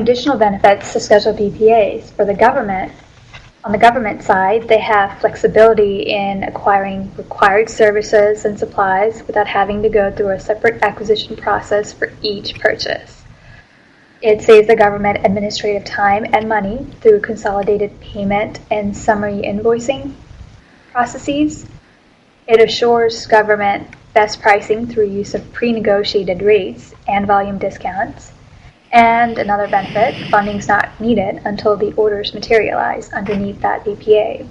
additional benefits to Schedule BPAs for the government. On the government side, they have flexibility in acquiring required services and supplies without having to go through a separate acquisition process for each purchase. It saves the government administrative time and money through consolidated payment and summary invoicing processes. It assures government best pricing through use of pre-negotiated rates and volume discounts. And another benefit, funding is not needed until the orders materialize underneath that BPA.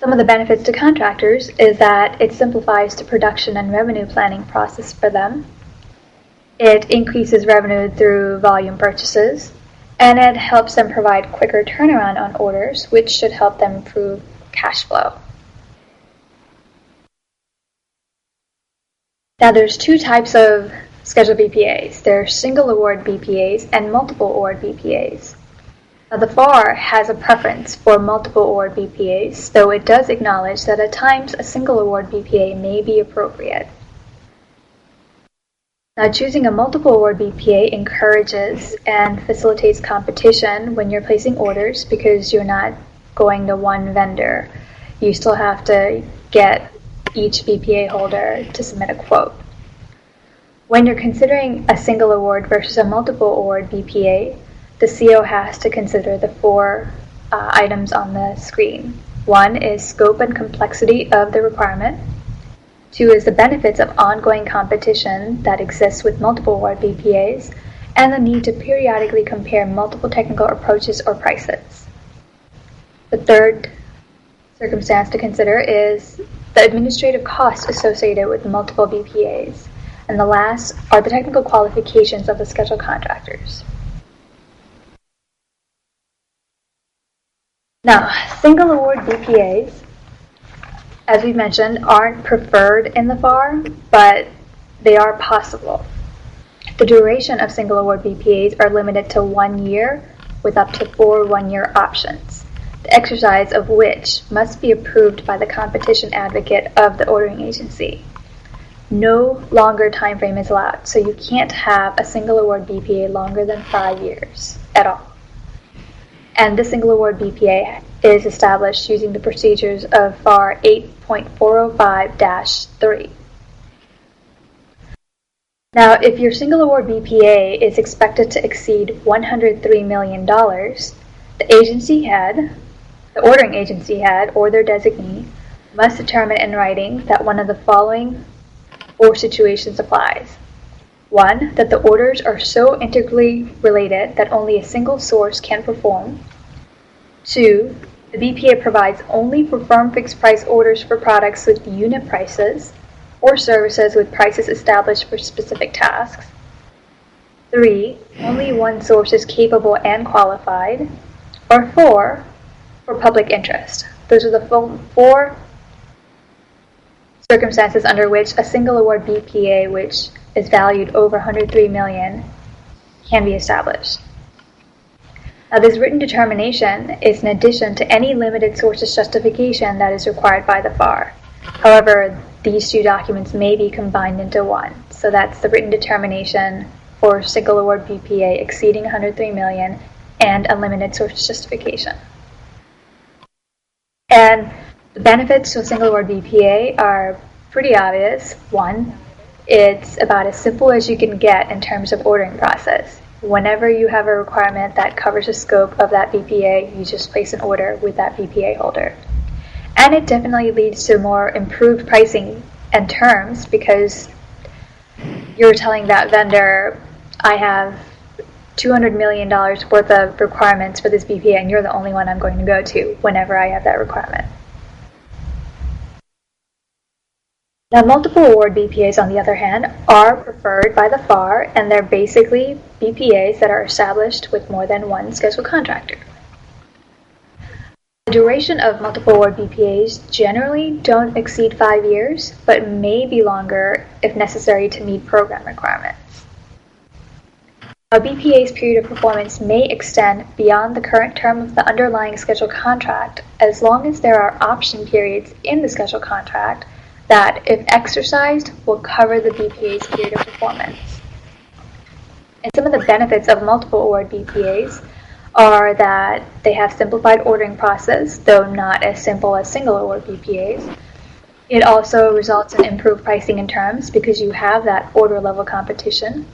Some of the benefits to contractors is that it simplifies the production and revenue planning process for them. It increases revenue through volume purchases, and it helps them provide quicker turnaround on orders, which should help them improve cash flow. Now there's two types of Schedule BPAs. There are single award BPAs and multiple award BPAs. Now the FAR has a preference for multiple award BPAs, though it does acknowledge that at times a single award BPA may be appropriate. Now choosing a multiple award BPA encourages and facilitates competition when you're placing orders because you're not going to one vendor. You still have to get each BPA holder to submit a quote. When you're considering a single award versus a multiple award BPA, the CO has to consider the four items on the screen. One is scope and complexity of the requirement. Two is the benefits of ongoing competition that exists with multiple award BPAs, and the need to periodically compare multiple technical approaches or prices. The third circumstance to consider is the administrative costs associated with multiple BPAs. And the last are the technical qualifications of the scheduled contractors. Now, single award BPAs, as we mentioned, aren't preferred in the FAR, but they are possible. The duration of single award BPAs are limited to 1 year with up to 4 one-year options, the exercise of which must be approved by the competition advocate of the ordering agency. No longer time frame is allowed, so you can't have a single award BPA longer than 5 years at all. And the single award BPA is established using the procedures of FAR 8.405-3. Now, if your single award BPA is expected to exceed $103 million, the agency head, the ordering agency head, or their designee must determine in writing that one of the following 4 situations applies. 1, that the orders are so integrally related that only a single source can perform. 2, the BPA provides only for firm fixed price orders for products with unit prices or services with prices established for specific tasks. 3, only one source is capable and qualified. Or 4, for public interest. Those are the 4 circumstances under which a single award BPA, which is valued over $103 million, can be established. Now, this written determination is in addition to any limited sources justification that is required by the FAR. However, these 2 documents may be combined into one. So that's the written determination for single award BPA exceeding $103 million and unlimited sources justification. And the benefits to a single award BPA are pretty obvious. 1, it's about as simple as you can get in terms of ordering process. Whenever you have a requirement that covers the scope of that BPA, you just place an order with that BPA holder. And it definitely leads to more improved pricing and terms because you're telling that vendor, I have $200 million worth of requirements for this BPA and you're the only one I'm going to go to whenever I have that requirement. Now, multiple award BPAs, on the other hand, are preferred by the FAR, and they're basically BPAs that are established with more than one scheduled contractor. The duration of multiple award BPAs generally don't exceed 5 years, but may be longer if necessary to meet program requirements. A BPA's period of performance may extend beyond the current term of the underlying scheduled contract as long as there are option periods in the scheduled contract that, if exercised, will cover the BPA's period of performance. And some of the benefits of multiple-award BPAs are that they have simplified ordering process, though not as simple as single-award BPAs. It also results in improved pricing and terms because you have that order-level competition.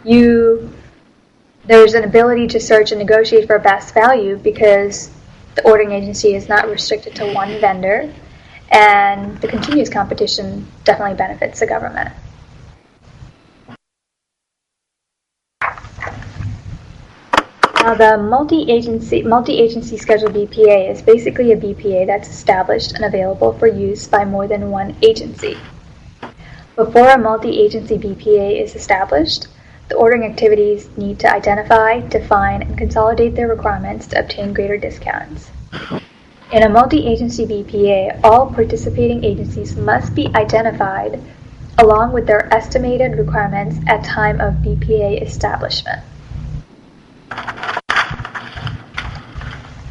There's an ability to search and negotiate for best value because the ordering agency is not restricted to one vendor, and the continuous competition definitely benefits the government. Now, the multi-agency Schedule Bpa is basically a BPA that's established and available for use by more than one agency. Before a multi-agency BPA is established, the ordering activities need to identify, define, and consolidate their requirements to obtain greater discounts. In a multi-agency BPA, all participating agencies must be identified along with their estimated requirements at time of BPA establishment.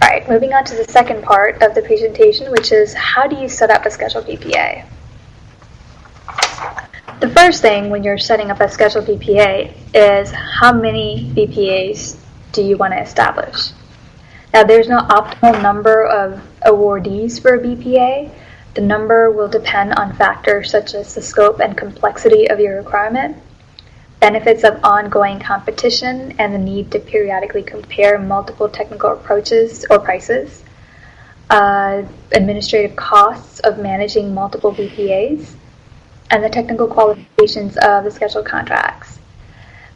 Alright, moving on to the second part of the presentation, which is how do you set up a Schedule BPA? The first thing when you're setting up a Schedule BPA is how many BPAs do you want to establish? Now, there's no optimal number of awardees for a BPA. The number will depend on factors such as the scope and complexity of your requirement, benefits of ongoing competition, and the need to periodically compare multiple technical approaches or prices, administrative costs of managing multiple BPAs, and the technical qualifications of the scheduled contracts.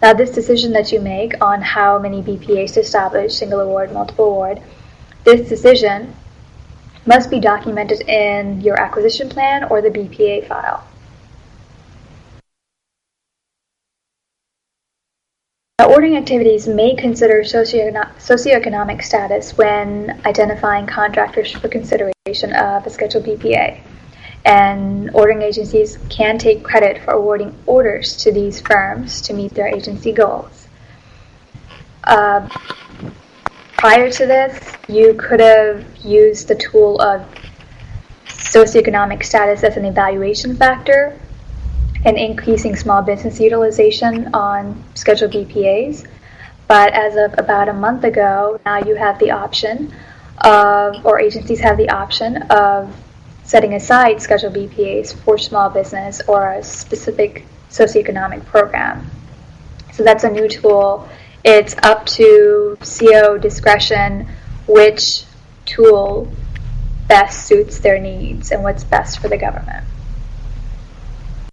Now, this decision that you make on how many BPAs to establish, single award, multiple award, this decision must be documented in your acquisition plan or the BPA file. Now, ordering activities may consider socioeconomic status when identifying contractors for consideration of a Schedule BPA. And ordering agencies can take credit for awarding orders to these firms to meet their agency goals. Prior to this, you could have used the tool of socioeconomic status as an evaluation factor and increasing small business utilization on Schedule BPAs. But as of about a month ago, now you have the option of, or agencies have the option of setting aside Schedule BPAs for small business or a specific socioeconomic program. So that's a new tool. It's up to CO discretion which tool best suits their needs and what's best for the government.